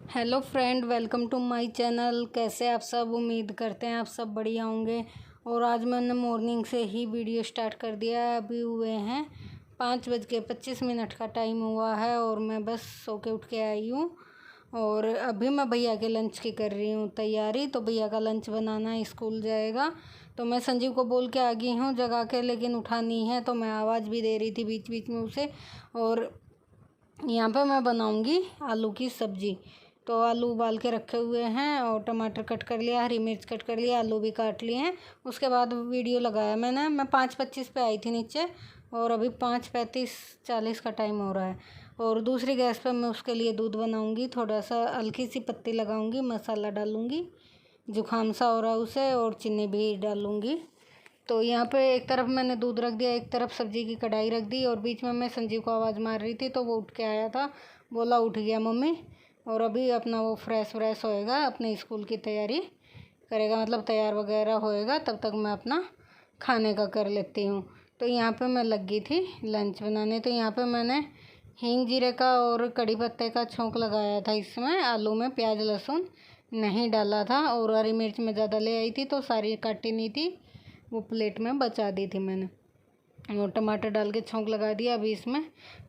Hello friend, welcome to my channel. कैसे आप सब? उम्मीद करते हैं आप सब बढ़िया होंगे। और आज मैंने मॉर्निंग से ही वीडियो स्टार्ट कर दिया है। अभी हुए हैं 5:25 का टाइम हुआ है और मैं बस सो के उठ के आई हूँ। और अभी मैं भैया के लंच की कर रही हूँ तैयारी। तो भैया का लंच बनाना है, स्कूल जाएगा। तो मैं संजीव को बोल के आ गई हूँ जगा के, लेकिन उठा नहीं है। तो मैं आवाज़ भी दे रही थी बीच बीच में उसे। और यहाँ पे मैं बनाऊँगी आलू की सब्ज़ी। तो आलू उबाल के रखे हुए हैं और टमाटर कट कर लिया, हरी मिर्च कट कर लिया, आलू भी काट लिए हैं। उसके बाद वीडियो लगाया मैं 5:25 पे आई थी नीचे और अभी 5:35-40 का टाइम हो रहा है। और दूसरी गैस पे मैं उसके लिए दूध बनाऊंगी। थोड़ा सा हल्की सी पत्ती लगाऊंगी, मसाला डालूंगी, जुकाम सा हो रहा है उसे, और चीनी भी डालूंगी। तो यहाँ पे एक तरफ मैंने दूध रख दिया, एक तरफ सब्जी की कढ़ाई रख दी। और बीच में मैं संजीव को आवाज़ मार रही थी तो वो उठ के आया था, बोला उठ गया मम्मी। और अभी अपना वो फ्रेश होएगा, अपने स्कूल की तैयारी करेगा, मतलब तैयार वगैरह होएगा। तब तक मैं अपना खाने का कर लेती हूँ। तो यहाँ पे मैं लगी थी लंच बनाने। तो यहाँ पे मैंने हींग जीरे का और कड़ी पत्ते का छौंक लगाया था। इसमें आलू में प्याज लहसुन नहीं डाला था। और हरी मिर्च में ज़्यादा ले आई थी तो सारी काटी नहीं थी, वो प्लेट में बचा दी थी मैंने। और टमाटर डाल के छौंक लगा दिया। अभी इसमें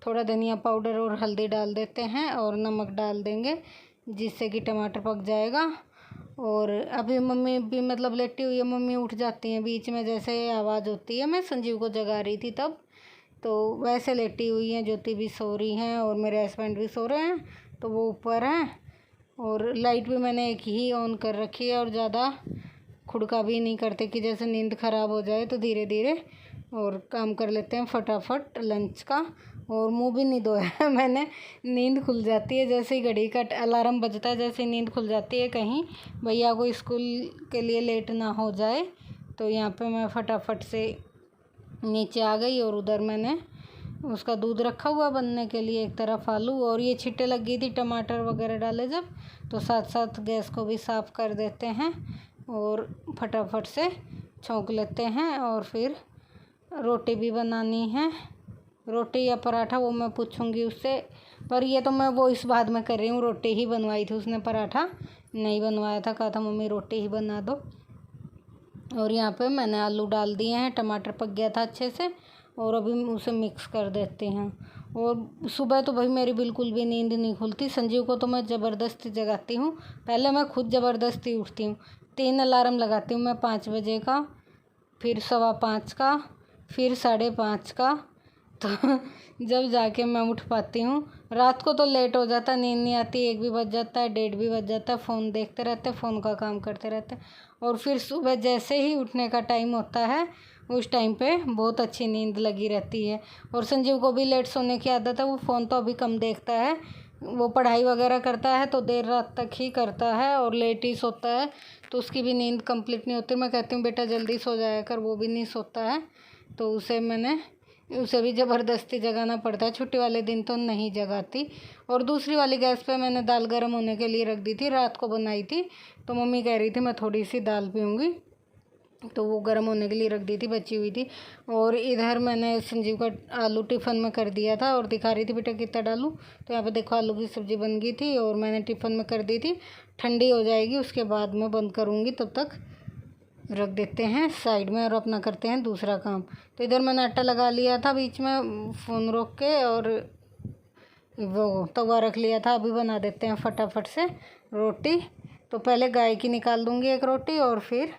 थोड़ा धनिया पाउडर और हल्दी डाल देते हैं और नमक डाल देंगे, जिससे कि टमाटर पक जाएगा। और अभी मम्मी भी मतलब लेटी हुई है, मम्मी उठ जाती हैं बीच में, जैसे आवाज़ होती है। मैं संजीव को जगा रही थी तब, तो वैसे लेटी हुई हैं। ज्योति भी सो रही हैं और मेरे हस्बैंड भी सो रहे हैं, तो वो ऊपर हैं। और लाइट भी मैंने एक ही ऑन कर रखी है और ज़्यादा खुड़का भी नहीं करते कि जैसे नींद ख़राब हो जाए। तो धीरे धीरे और काम कर लेते हैं फटाफट लंच का। और मुंह भी नहीं धोया है मैंने, नींद खुल जाती है जैसे ही घड़ी का अलार्म बजता है, जैसे ही नींद खुल जाती है, कहीं भैया को स्कूल के लिए लेट ना हो जाए। तो यहाँ पे मैं फटाफट से नीचे आ गई और उधर मैंने उसका दूध रखा हुआ बनने के लिए, एक तरफ आलू। और ये छिट्टे लग गई थी टमाटर वगैरह डाले जब, तो साथ साथ गैस को भी साफ़ कर देते हैं और फटाफट से छौंक लेते हैं। और फिर रोटी भी बनानी है, रोटी या पराठा वो मैं पूछूंगी उससे। पर ये तो मैं वो इस बाद में कर रही हूँ, रोटी ही बनवाई थी उसने, पराठा नहीं बनवाया था। कहा था मम्मी रोटी ही बना दो। और यहाँ पे मैंने आलू डाल दिए हैं, टमाटर पक गया था अच्छे से। और अभी उसे मिक्स कर देते हैं। और सुबह तो भाई मेरी बिल्कुल भी नींद नहीं खुलती। संजीव को तो मैं ज़बरदस्ती जगाती हूँ, पहले मैं खुद ज़बरदस्ती उठती हूँ। 3 अलार्म लगाती हूँ मैं, 5 बजे का, फिर 5:15 का, फिर 5:30 का। तो जब जाके मैं उठ पाती हूँ। रात को तो लेट हो जाता, नींद नहीं आती, 1 भी बज जाता है, 1:30 भी बज जाता है, फ़ोन देखते रहते, फ़ोन का काम करते रहते। और फिर सुबह जैसे ही उठने का टाइम होता है, उस टाइम पे बहुत अच्छी नींद लगी रहती है। और संजीव को भी लेट सोने की आदत है, वो फ़ोन तो अभी कम देखता है, वो पढ़ाई वगैरह करता है तो देर रात तक ही करता है और लेट ही सोता है, तो उसकी भी नींद कंप्लीट नहीं होती। मैं कहती हूँ बेटा जल्दी सो जाया कर, वो भी नहीं सोता है। तो उसे भी ज़बरदस्ती जगाना पड़ता है। छुट्टी वाले दिन तो नहीं जगाती। और दूसरी वाली गैस पे मैंने दाल गर्म होने के लिए रख दी थी, रात को बनाई थी। तो मम्मी कह रही थी मैं थोड़ी सी दाल पीऊँगी, तो वो गर्म होने के लिए रख दी थी, बची हुई थी। और इधर मैंने संजीव का आलू टिफ़िन में कर दिया था और दिखा रही थी बेटा कितना डालूँ। तो यहाँ पे देखो आलू की सब्ज़ी बन गई थी और मैंने टिफ़िन में कर दी थी। ठंडी हो जाएगी उसके बाद मैं बंद करूँगी, तब तक रख देते हैं साइड में और अपना करते हैं दूसरा काम। तो इधर मैंने आटा लगा लिया था बीच में फ़ोन रोक के, और वो तवा रख लिया था। अभी बना देते हैं फटाफट से रोटी। तो पहले गाय की निकाल दूँगी एक रोटी और फिर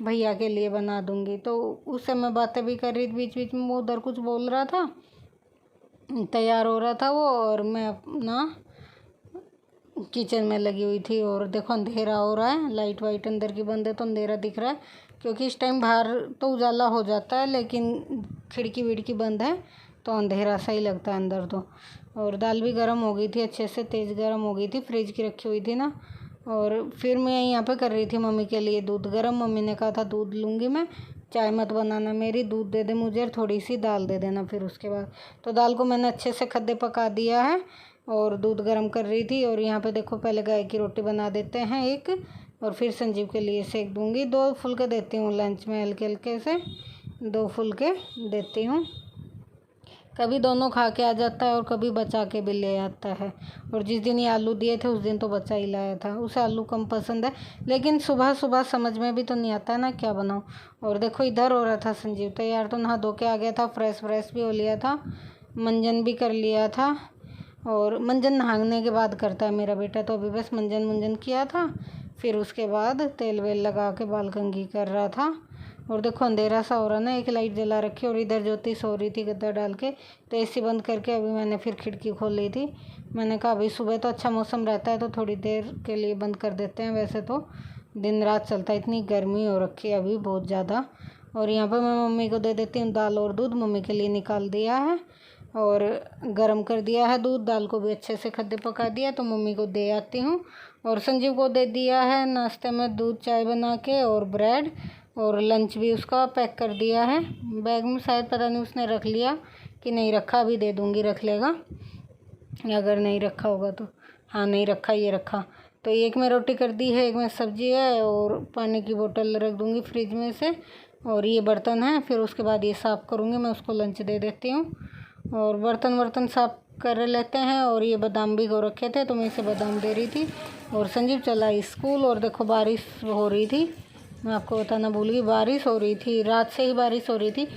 भैया के लिए बना दूँगी। तो उससे मैं बातें भी कर रही थी बीच बीच में, वो उधर कुछ बोल रहा था, तैयार हो रहा था वो, और मैं अपना किचन में लगी हुई थी। और देखो अंधेरा हो रहा है, लाइट वाइट अंदर की बंद है तो अंधेरा दिख रहा है, क्योंकि इस टाइम बाहर तो उजाला हो जाता है लेकिन खिड़की विड़की बंद है तो अंधेरा सा ही लगता है अंदर तो। और दाल भी गर्म हो गई थी, अच्छे से तेज़ गर्म हो गई थी, फ्रिज की रखी हुई थी ना। और फिर मैं यहाँ पे कर रही थी मम्मी के लिए दूध गर्म। मम्मी ने कहा था दूध लूँगी मैं, चाय मत बनाना मेरी, दूध दे दे मुझे और थोड़ी सी दाल दे देना। फिर उसके बाद तो दाल को मैंने अच्छे से खद्दे पका दिया है और दूध गर्म कर रही थी। और यहाँ पे देखो पहले गाय की रोटी बना देते हैं एक, और फिर संजीव के लिए सेक दूँगी। 2 फुलके देती हूँ लंच में, हल्के हल्के से 2 फुलके देती हूँ। कभी दोनों खा के आ जाता है और कभी बचा के भी ले आता है। और जिस दिन ये आलू दिए थे उस दिन तो बचा ही लाया था, उसे आलू कम पसंद है। लेकिन सुबह सुबह समझ में भी तो नहीं आता है ना क्या बनाऊँ। और देखो इधर हो रहा था संजीव तैयार, तो नहा धो के आ गया था, फ्रेश भी हो लिया था, मंजन भी कर लिया था। और मंजन नहाने के बाद करता है मेरा बेटा, तो अभी बस मंजन किया था, फिर उसके बाद तेल वेल लगा के बाल कंघी कर रहा था। और देखो अंधेरा सा हो रहा ना, एक लाइट जला रखी और इधर ज्योति सो रही थी गद्दा डाल के, तो एसी बंद करके अभी मैंने फिर खिड़की खोल ली थी। मैंने कहा अभी सुबह तो अच्छा मौसम रहता है तो थोड़ी देर के लिए बंद कर देते हैं, वैसे तो दिन रात चलता है। इतनी गर्मी हो रखी है अभी बहुत ज़्यादा। और यहाँ पर मैं मम्मी को दे देती हूँ दाल और दूध, मम्मी के लिए निकाल दिया है और गरम कर दिया है दूध, दाल को भी अच्छे से खद्दे पका दिया, तो मम्मी को दे आती हूँ। और संजीव को दे दिया है नाश्ते में दूध चाय बना के और ब्रेड, और लंच भी उसका पैक कर दिया है बैग में। शायद पता नहीं उसने रख लिया कि नहीं रखा, अभी दे दूँगी रख लेगा, अगर नहीं रखा होगा तो। हाँ नहीं रखा, ये रखा। तो एक में रोटी कर दी है, एक में सब्जी है, और पानी की बोतल रख दूँगी फ्रिज में से। और ये बर्तन है, फिर उसके बाद ये साफ़ करूँगी, मैं उसको लंच दे देती हूँ। और बर्तन साफ़ कर लेते हैं। और ये बादाम भी हो रखे थे तो मैं इसे बादाम दे रही थी। और संजीव चला स्कूल। और देखो बारिश हो रही थी, मैं आपको बताना भूल गई, बारिश हो रही थी, रात से ही बारिश हो रही थी।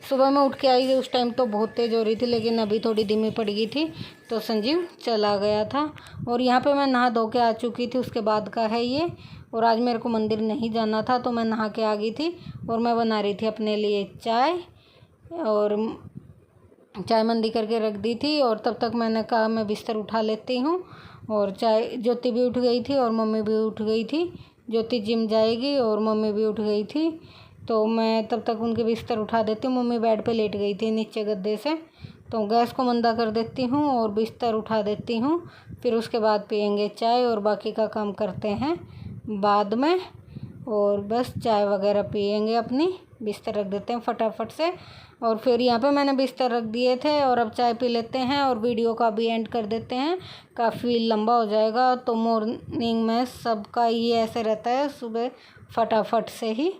सुबह मैं उठ के आई थी उस टाइम तो बहुत तेज़ हो रही थी, लेकिन अभी थोड़ी धीमी पड़ गई थी, तो संजीव चला गया था। और यहाँ पे मैं नहा धो के आ चुकी थी, उसके बाद का है ये। और आज मेरे को मंदिर नहीं जाना था तो मैं नहा के आ गई थी, और मैं बना रही थी अपने लिए चाय, और चाय मंदी करके रख दी थी। और तब तक मैंने कहा मैं बिस्तर उठा लेती हूँ। और चाय ज्योति भी उठ गई थी और मम्मी भी उठ गई थी, ज्योति जिम जाएगी और मम्मी भी उठ गई थी, तो मैं तब तक उनके बिस्तर उठा देती हूँ। मम्मी बेड पे लेट गई थी नीचे गद्दे से, तो गैस को मंदा कर देती हूँ और बिस्तर उठा देती हूँ। फिर उसके बाद पियेंगे चाय और बाकी का काम करते हैं बाद में। और बस चाय वगैरह पियेंगे, अपनी बिस्तर रख देते हैं फटाफट से। और फिर यहाँ पे मैंने बिस्तर रख दिए थे, और अब चाय पी लेते हैं और वीडियो का भी एंड कर देते हैं, काफ़ी लंबा हो जाएगा। तो मॉर्निंग में सबका ये ऐसे रहता है, सुबह फटाफट से ही